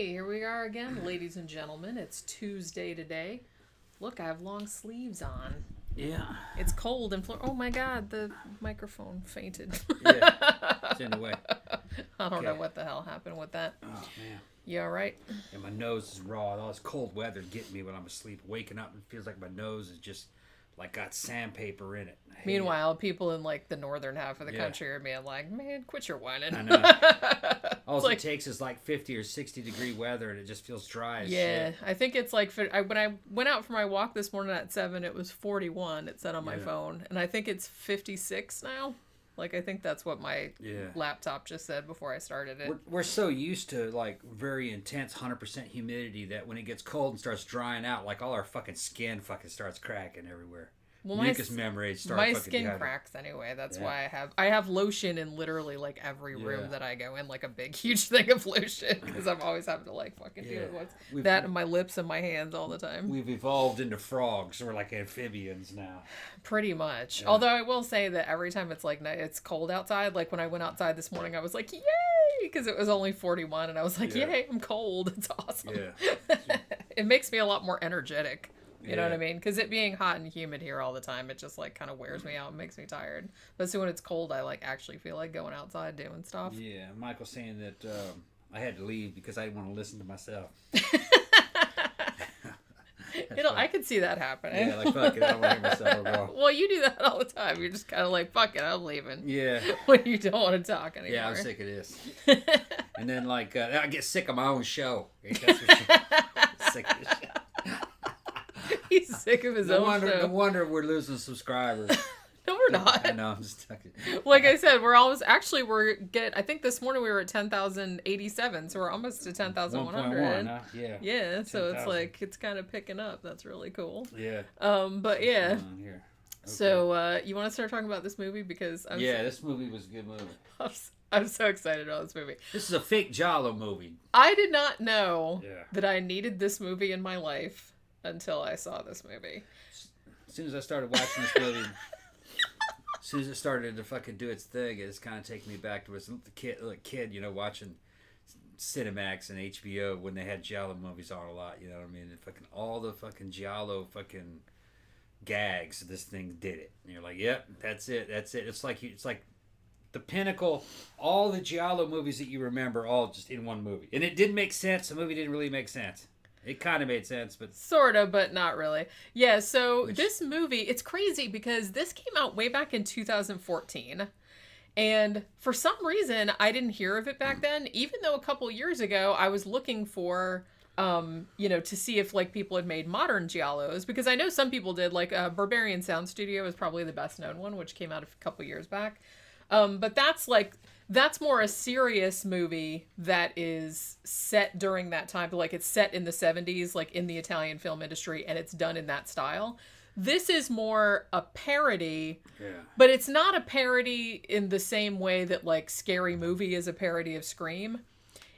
Here we are again, ladies and gentlemen. It's Tuesday today. Look, I have long sleeves on. Yeah. It's cold and oh my god, the microphone fainted. Yeah. It's in the way. I don't know what the hell happened with that. Oh, man. You alright? And my nose is raw. All this cold weather's getting me when I'm asleep. Waking up, it feels like my nose is just like got sandpaper in it. Meanwhile, people in like the northern half of the country are being like, man, quit your whining. I know. All it takes is like 50 or 60 degree weather and it just feels dry as shit. I think it's like, when I went out for my walk this morning at 7, it was 41, it said on my phone. And I think it's 56 now. Like, I think that's what my laptop just said before I started it. We're so used to, like, very intense 100% humidity that when it gets cold and starts drying out, like, all our fucking skin fucking starts cracking everywhere. Well, mucus membranes start my skin cracks anyway. That's why I have lotion in literally like every room that I go in, like a big huge thing of lotion, because I'm always having to like fucking deal with that in my lips and my hands all the time. We've evolved into frogs. We're like amphibians now. Pretty much. Yeah. Although I will say that every time it's like it's cold outside, like when I went outside this morning, I was like, yay, because it was only 41, and I was like, yay, I'm cold. It's awesome. Yeah. It makes me a lot more energetic. You know what I mean? Because it being hot and humid here all the time, it just like kind of wears me out and makes me tired. But so when it's cold, I like actually feel like going outside doing stuff. Yeah, Michael's saying that I had to leave because I didn't want to listen to myself. I could see that happening. Yeah, like fuck it, I don't want to hear myself go. Well, you do that all the time. You're just kind of like, fuck it, I'm leaving. Yeah. When you don't want to talk anymore. Yeah, I'm sick of this. And then like I get sick of my own show. Sick of this shit. He's sick of his own show. No wonder we're losing subscribers. No, we're not. I know, I'm just talking. Like I said, I think this morning we were at 10,087, so we're almost to 10,100. 1.1, huh? Yeah. Yeah, 10, so it's like, it's kind of picking up. That's really cool. Yeah. But yeah. Okay. So, you want to start talking about this movie? Because this movie was a good movie. I'm so excited about this movie. This is a fake giallo movie. I did not know that I needed this movie in my life until I saw this movie. As soon as I started watching this movie, as soon as it started to fucking do its thing, it's kind of taking me back to as a kid, watching Cinemax and HBO when they had giallo movies on a lot, you know what I mean? And fucking all the fucking giallo fucking gags, this thing did it. And you're like, yep, that's it. It's like the pinnacle, all the giallo movies that you remember, all just in one movie. And it didn't make sense. The movie didn't really make sense. It kind of made sense, but... Sort of, but not really. Yeah, so this movie, it's crazy because this came out way back in 2014. And for some reason, I didn't hear of it back then, even though a couple years ago, I was looking for, to see if, like, people had made modern giallos. Because I know some people did, like, Barbarian Sound Studio is probably the best known one, which came out a couple years back. But that's more a serious movie that is set during that time. Like, it's set in the 70s, like in the Italian film industry, and it's done in that style. This is more a parody, but it's not a parody in the same way that like Scary Movie is a parody of Scream.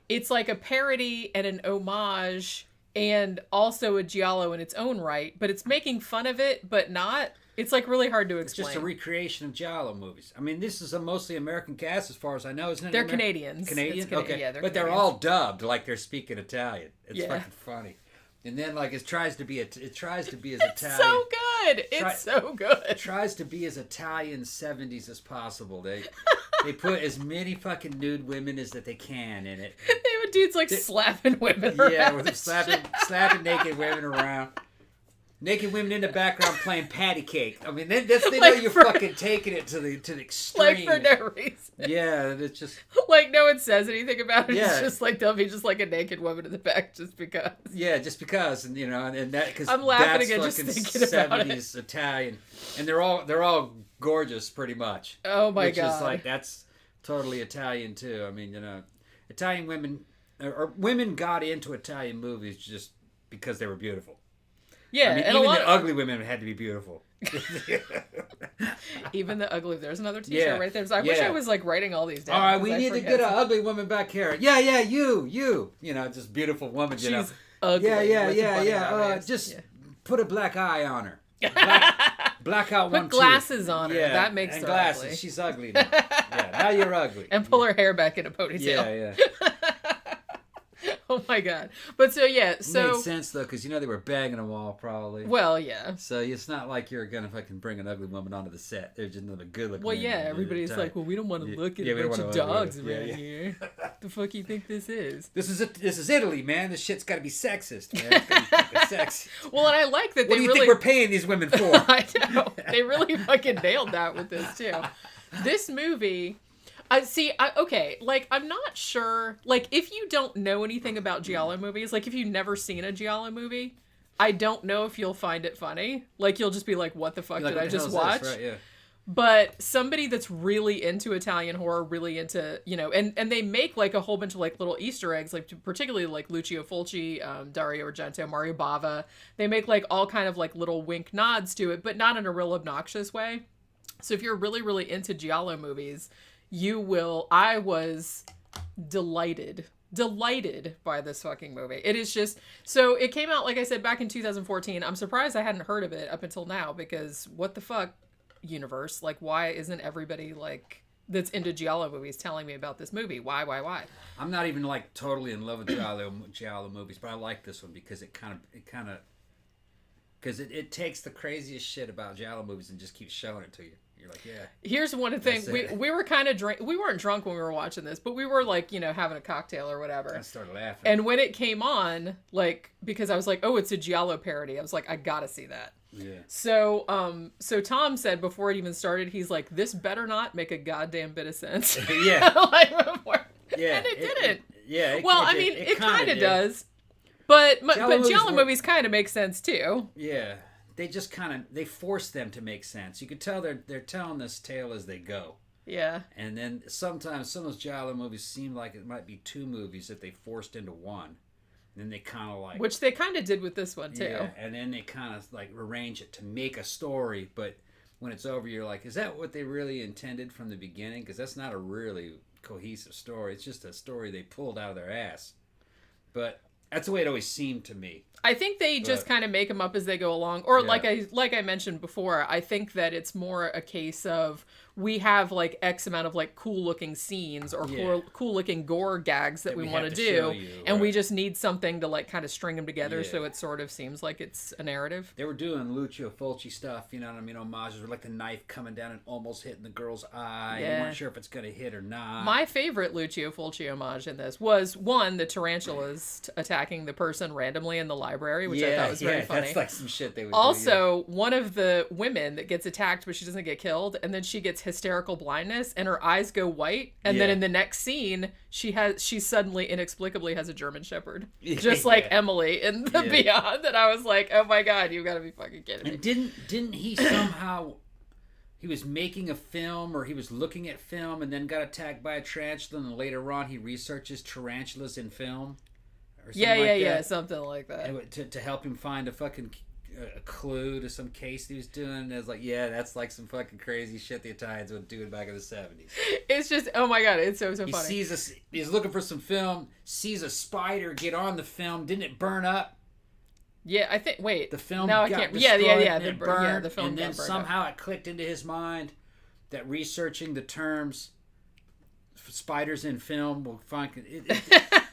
It's like a parody and an homage and also a giallo in its own right, but it's making fun of it, but not. It's like really hard to explain. It's just a recreation of giallo movies. I mean, this is a mostly American cast as far as I know, isn't it? They're Canadians. Canadian? Okay. Yeah, they're but Canadians. They're all dubbed like they're speaking Italian. It's fucking funny. And then like it tries to be as Italian. It's so good. It's so good. It tries to be as Italian 70s as possible. They put as many fucking nude women as that they can in it. They have dudes like slapping women around. Yeah, with slapping naked women around. Naked women in the background playing patty cake. I mean, they know you're fucking taking it to the extreme. Like for no reason. Yeah, it's just... Like, no one says anything about it. Yeah. It's just like, they'll be just like a naked woman in the back just because. Yeah, just because. And, and that... Cause I'm laughing again just thinking about it. 70s Italian. And they're all gorgeous, pretty much. Oh, my God. Which is like, that's totally Italian, too. I mean, Italian women... Or women got into Italian movies just because they were beautiful. Yeah, I mean, and even the ugly women had to be beautiful. Even the ugly. There's another T-shirt right there. So I wish I was like writing all these down. All right, we need to get an ugly woman back here. Yeah, you. Just beautiful woman. She's ugly. Yeah. Just put a black eye on her. Black out one. Put glasses on her. That makes her glasses. Ugly. She's ugly now. Now you're ugly. And pull her hair back in a ponytail. Yeah. Oh my god. But so yeah, It so made sense though, because they were bagging them all probably. well, yeah. So it's not like you're gonna fucking bring an ugly woman onto the set. They're just another good looking. Well, yeah, everybody's like, well, we don't want to look at a bunch of dogs around here. The fuck you think this is? This is Italy, man. This shit's got to be sexist, man. It's gotta be fucking sexist. Well, and I like that What they do you really think we're paying these women for? I know. They really fucking nailed that with this too. This movie, okay, like, I'm not sure, like, if you don't know anything about giallo movies, like, if you've never seen a giallo movie, I don't know if you'll find it funny. Like, you'll just be like, what the fuck did I just watch? Right, yeah. But somebody that's really into Italian horror, really into, and they make, like, a whole bunch of, like, little Easter eggs, like, particularly, like, Lucio Fulci, Dario Argento, Mario Bava. They make, like, all kind of, like, little wink nods to it, but not in a real obnoxious way. So if you're really, really into giallo movies, I was delighted by this fucking movie. It is just, so it came out, like I said, back in 2014. I'm surprised I hadn't heard of it up until now, because what the fuck, universe? Like, why isn't everybody, like, that's into giallo movies telling me about this movie? Why? I'm not even, like, totally in love with giallo movies, but I like this one because it takes the craziest shit about giallo movies and just keeps showing it to you. You're like, yeah. Here's one thing. We were kind of we weren't drunk when we were watching this, but we were, like, having a cocktail or whatever. I started laughing. And when it came on, like, because I was like, oh, it's a giallo parody. I was like, I gotta see that. Yeah. So Tom said before it even started, he's like, this better not make a goddamn bit of sense. Yeah. Yeah. And it didn't. It kind of does. But giallo movies kind of make sense too. Yeah. They just they force them to make sense. You can tell they're telling this tale as they go. Yeah. And then sometimes some of those giallo movies seem like it might be two movies that they forced into one. And then they kind of like... Which they kind of did with this one, too. Yeah, and then they kind of, like, arrange it to make a story, but when it's over, you're like, is that what they really intended from the beginning? Because that's not a really cohesive story. It's just a story they pulled out of their ass. But that's the way it always seemed to me. I think they just kind of make them up as they go along. Or, like I mentioned before, I think that it's more a case of... we have, like, X amount of, like, cool-looking scenes or cool-looking gore gags that we want to do, and we just need something to, like, kind of string them together so it sort of seems like it's a narrative. They were doing Lucio Fulci stuff, you know what I mean, homages, with, like, the knife coming down and almost hitting the girl's eye. Yeah. You weren't sure if it's going to hit or not. My favorite Lucio Fulci homage in this was, one, the tarantulas attacking the person randomly in the library, which I thought was very funny. That's, like, some shit they would do. One of the women that gets attacked, but she doesn't get killed, and then she gets hysterical blindness and her eyes go white, and then in the next scene she suddenly inexplicably has a German Shepherd, just like Emily in the Beyond. And I was like, oh my god, you gotta be fucking kidding me. And didn't he somehow, he was making a film or he was looking at film and then got attacked by a tarantula, and later on he researches tarantulas in film or something something like that, to help him find a fucking a clue to some case he was doing. And I was like, yeah, that's like some fucking crazy shit the Italians would do back in the 70s. It's just, oh my god, it's so funny. He's looking for some film, sees a spider get on the film. Didn't it burn up? Yeah, I think, wait. The film got destroyed, it burned, the film and then got burned somehow up. It clicked into his mind that researching the terms spiders in film will find...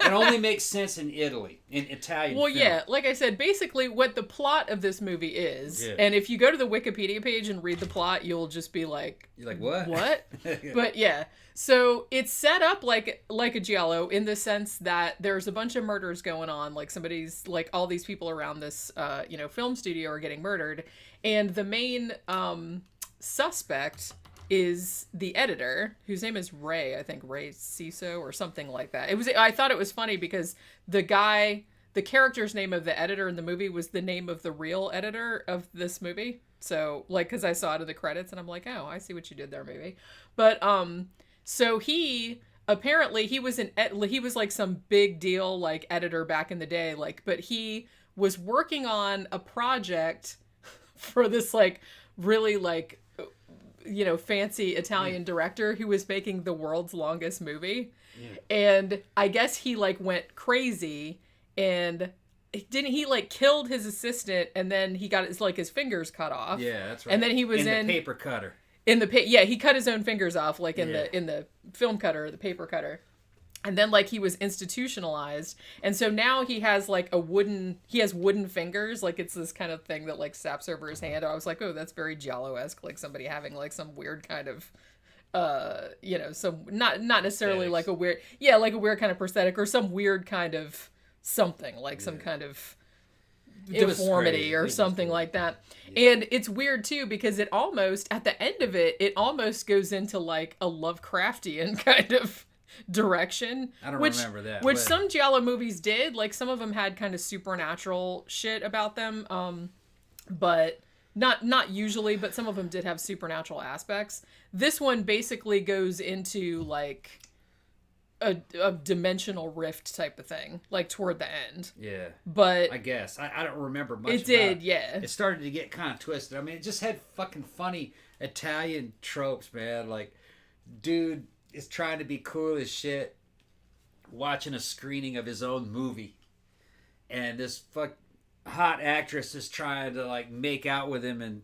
It only makes sense in Italy, in Italian film. Yeah, like I said, basically what the plot of this movie is, and if you go to the Wikipedia page and read the plot, you'll just be like... You're like, what? What? But yeah, so it's set up like a giallo in the sense that there's a bunch of murders going on, like somebody's, like all these people around this, film studio are getting murdered, and the main suspect is the editor, whose name is Ray, I think Ray Ciso or something like that. I thought it was funny because the character's name of the editor in the movie was the name of the real editor of this movie. So, like, because I saw it in the credits and I'm like, oh, I see what you did there, maybe. But, so he was like some big deal, like, editor back in the day, like, but he was working on a project for this, like, really, like, fancy Italian director who was making the world's longest movie. Yeah. And I guess he, like, went crazy, and didn't he, like, killed his assistant, and then he got his fingers cut off. Yeah, that's right. And then he was in the paper cutter. He cut his own fingers off, like in the film cutter, the paper cutter. And then like he was institutionalized, and so now he has like wooden fingers, like it's this kind of thing that like snaps over his hand. I was like, oh, that's very giallo-esque, like somebody having like some weird kind of some not necessarily like a weird like a weird kind of prosthetic or some weird kind of something, like some kind of deformity or something like that. And it's weird too, because it almost, at the end of it almost goes into like a Lovecraftian kind of direction. I don't remember that. Which some giallo movies did. Like some of them had kind of supernatural shit about them. But not usually, but some of them did have supernatural aspects. This one basically goes into like a dimensional rift type of thing, like toward the end. Yeah. But I guess. I don't remember much it did, yeah. It started to get kind of twisted. I mean, it just had fucking funny Italian tropes, man. Like, dude is trying to be cool as shit, watching a screening of his own movie, and this hot actress is trying to like make out with him, and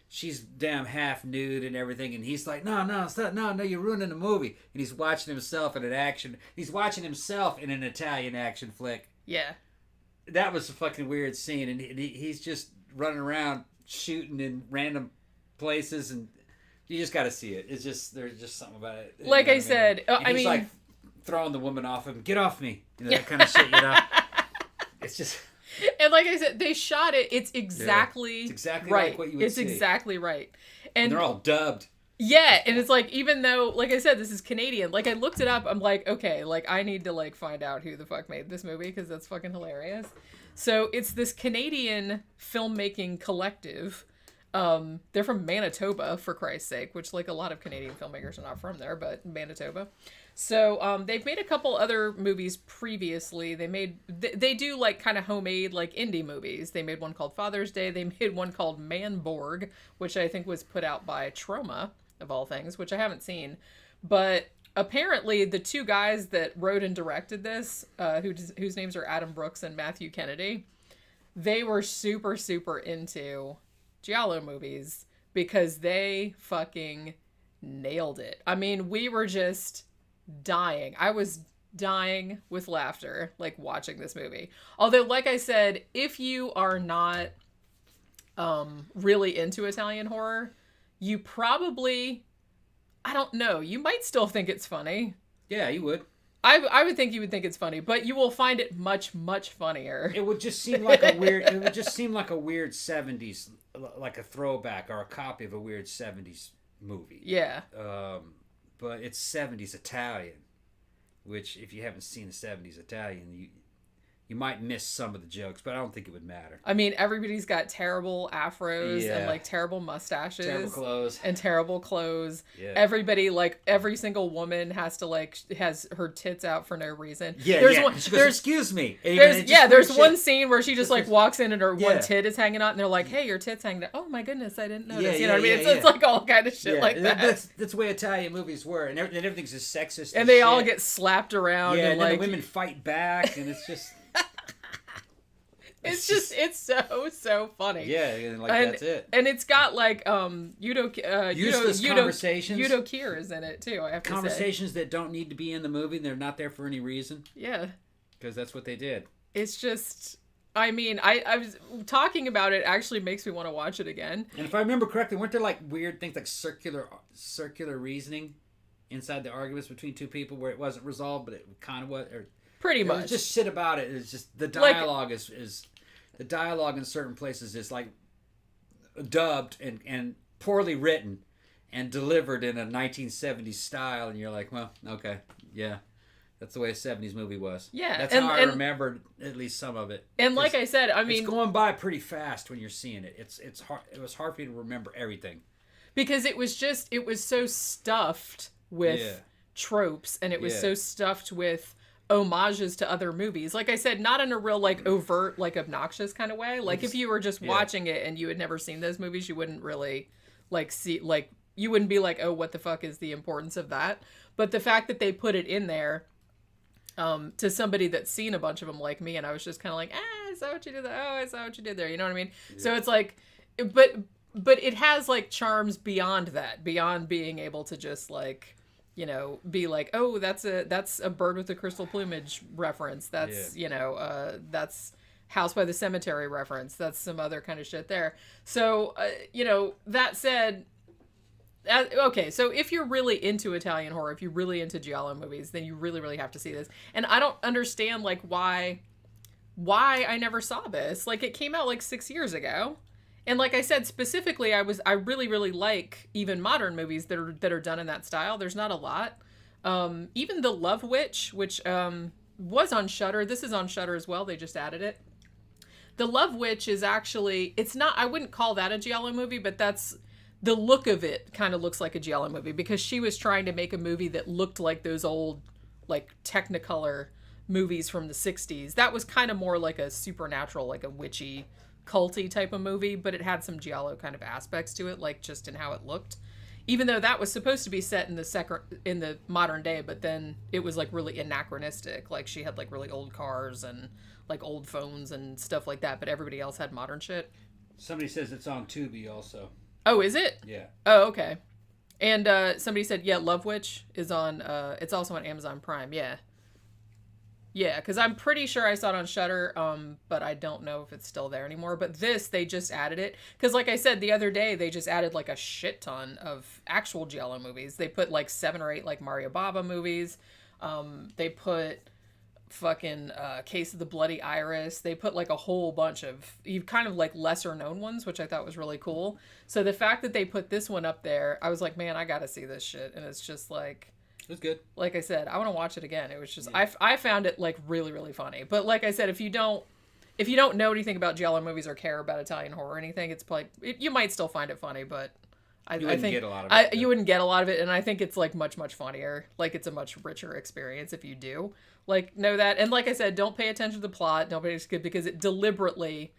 she's damn half nude and everything, and he's like, no, stop, no, you're ruining the movie. And he's watching himself in an Italian action flick. Yeah. That was a fucking weird scene, and he's just running around shooting in random places, and you just got to see it. It's just, there's just something about it. Like I said, I mean, like throwing the woman off him. Get off me. That kind of shit, It's just... And like I said, they shot it. It's exactly, it's exactly right. Like what you would see. It's exactly right. And they're all dubbed. Yeah, and it's like, even though, like I said, this is Canadian, like I looked it up, I'm like, okay, like I need to like find out who the fuck made this movie, because that's fucking hilarious. So it's this Canadian filmmaking collective. They're from Manitoba, for Christ's sake, which like a lot of Canadian filmmakers are not from there, but Manitoba. So they've made a couple other movies previously. They do like kind of homemade like indie movies. They made one called Father's Day. They made one called Manborg, which I think was put out by Troma, of all things, which I haven't seen. But apparently the two guys that wrote and directed this, whose names are Adam Brooks and Matthew Kennedy, they were super, super into giallo movies because they fucking nailed it. I mean, we were just dying. I was dying with laughter, like watching this movie. Although, like I said, if you are not really into Italian horror, you probably, I don't know, you might still think it's funny. Yeah, you would. I would think you would think it's funny, but you will find it much, much funnier. It would just seem like a weird. It would just seem like a weird 70s, like a throwback or a copy of a weird 70s movie. Yeah. But it's 70s Italian, which if you haven't seen the 70s Italian, you might miss some of the jokes, but I don't think it would matter. I mean, everybody's got terrible afros and like terrible mustaches. Terrible clothes. And terrible clothes. Yeah. Everybody, like every single woman has her tits out for no reason. Yeah, she goes, excuse me. There's one scene where she just like walks in and her one tit is hanging out, and they're like, hey, your tit's hanging out. Oh my goodness, I didn't notice. You know what I mean? It's like all kind of shit like that. That's the way Italian movies were, and everything's just sexist. And they all get slapped around. Yeah, and then like the women fight back, and it's just... It's so funny. Yeah, that's it. And it's got like useless conversations. Eudokier is in it too. I have to say. Conversations that don't need to be in the movie. They're not there for any reason. Yeah. Because that's what they did. It's just, I mean, I was talking about it actually makes me want to watch it again. And if I remember correctly, weren't there like weird things like circular reasoning inside the arguments between two people where it wasn't resolved, but it kind of was, or pretty much. It was just shit about it. It's just the dialogue is the dialogue in certain places is like dubbed and poorly written and delivered in a 1970s style, and you're like, well, okay, yeah, that's the way a 70s movie was. Yeah, that's how I remembered at least some of it. And like I said, I mean, it's going by pretty fast when you're seeing it. It's hard. It was hard for you to remember everything because it was so stuffed with tropes, and it was so stuffed with homages to other movies. Like I said, not in a real like overt, like obnoxious kind of way. Like if you were just watching it and you had never seen those movies, you wouldn't really like see, like you wouldn't be like, oh, what the fuck is the importance of that? But the fact that they put it in there to somebody that's seen a bunch of them like me, and I was just kind of like, I saw what you did there. Oh, I saw what you did there. You know what I mean? Yeah. So it's like, but it has like charms beyond that, beyond being able to just like you know, be like, oh, that's a bird with a crystal plumage reference. That's, you know, that's House by the Cemetery reference. That's some other kind of shit there. So, you know, that said, okay, so if you're really into Italian horror, if you're really into giallo movies, then you really, really have to see this. And I don't understand, like, why I never saw this. Like, it came out like 6 years ago. And like I said, specifically, I really, really like even modern movies that are done in that style. There's not a lot. Even The Love Witch, which was on Shudder. This is on Shudder as well. They just added it. The Love Witch is actually, it's not, I wouldn't call that a giallo movie, but that's, the look of it kind of looks like a giallo movie, because she was trying to make a movie that looked like those old, like, Technicolor movies from the 60s. That was kind of more like a supernatural, like a witchy, culty type of movie, but it had some giallo kind of aspects to it, like just in how it looked. Even though that was supposed to be set in the modern day, but then it was like really anachronistic. Like she had like really old cars and like old phones and stuff like that, but everybody else had modern shit. Somebody says it's on Tubi also. Oh, is it? Yeah. Oh, okay. And somebody said, yeah, Love Witch is on, it's also on Amazon Prime. Yeah. Yeah, because I'm pretty sure I saw it on Shudder, but I don't know if it's still there anymore. But this, they just added it. Because like I said, the other day, they just added like a shit ton of actual giallo movies. They put like 7 or 8 like Mario Bava movies. They put fucking Case of the Bloody Iris. They put like a whole bunch of kind of like lesser known ones, which I thought was really cool. So the fact that they put this one up there, I was like, man, I gotta see this shit. And it's just like, it was good. Like I said, I want to watch it again. It was just, I found it like really, really funny. But like I said, if you don't know anything about giallo movies or care about Italian horror or anything, it's probably, you might still find it funny, but I think get a lot of it, you wouldn't get a lot of it. And I think it's like much, much funnier. Like it's a much richer experience if you do like know that. And like I said, don't pay attention to the plot. Don't pay attention, because it deliberately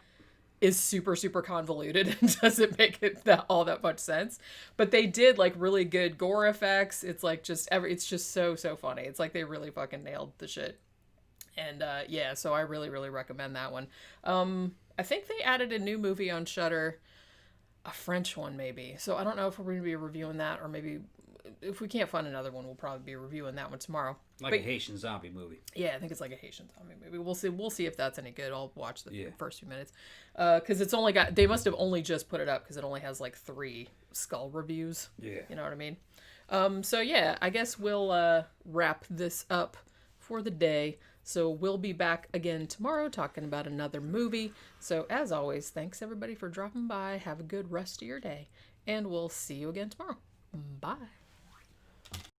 is super, super convoluted and doesn't make it all that much sense. But they did like really good gore effects. It's like just it's just so, so funny. It's like they really fucking nailed the shit. And yeah, so I really, really recommend that one. I think they added a new movie on Shudder, a French one maybe. So I don't know if we're going to be reviewing that, or maybe if we can't find another one, we'll probably be reviewing that one tomorrow. Like a Haitian zombie movie. Yeah, I think it's like a Haitian zombie movie. We'll see if that's any good. I'll watch the first few minutes. Because it's only got, they must have only just put it up because it only has like 3 skull reviews. Yeah. You know what I mean? So yeah, I guess we'll wrap this up for the day. So we'll be back again tomorrow talking about another movie. So as always, thanks everybody for dropping by. Have a good rest of your day. And we'll see you again tomorrow. Bye.